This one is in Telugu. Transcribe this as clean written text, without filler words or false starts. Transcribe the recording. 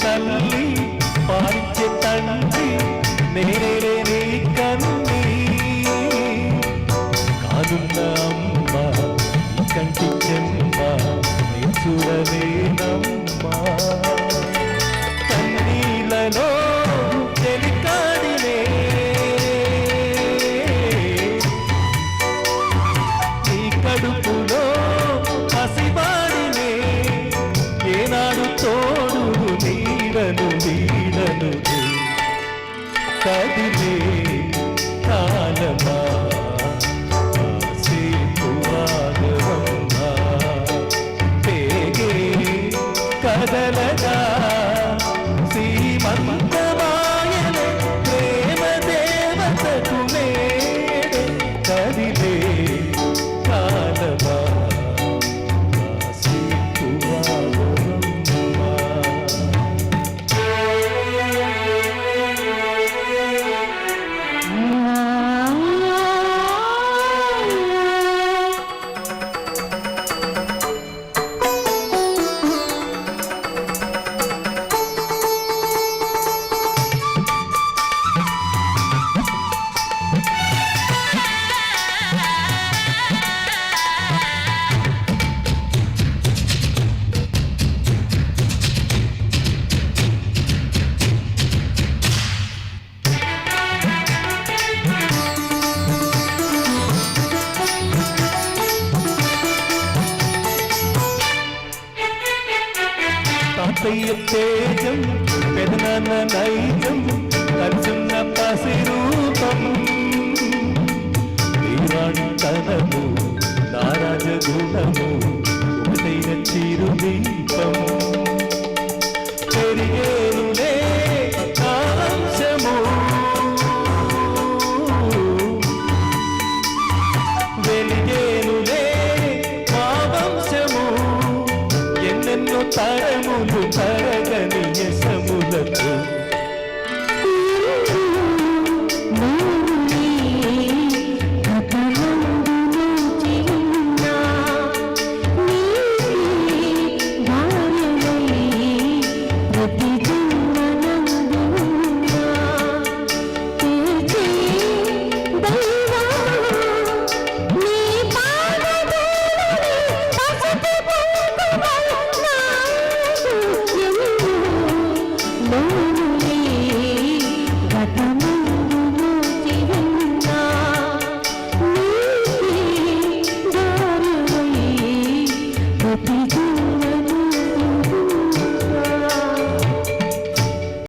తల్లి పాలించే తండ్రి నేనే నీ కన్ని కాదున్న అమ్మ కంటి చెమ్మ నీ చూడలేనమ్మా కన్నీళ్ళలో చెలికాడినే నీ కడుపులో పసివాడినే ఏనాడు తోడు నీడను వీడను కదిలే కాలమా కదలగా శ్రీమంతమాయనే ప్రేమ దేవతకు నేడే కదిలే కాలమా తాతయ్య తేజం పెదనాన్న నైజం కలిసున్న పసి రూపం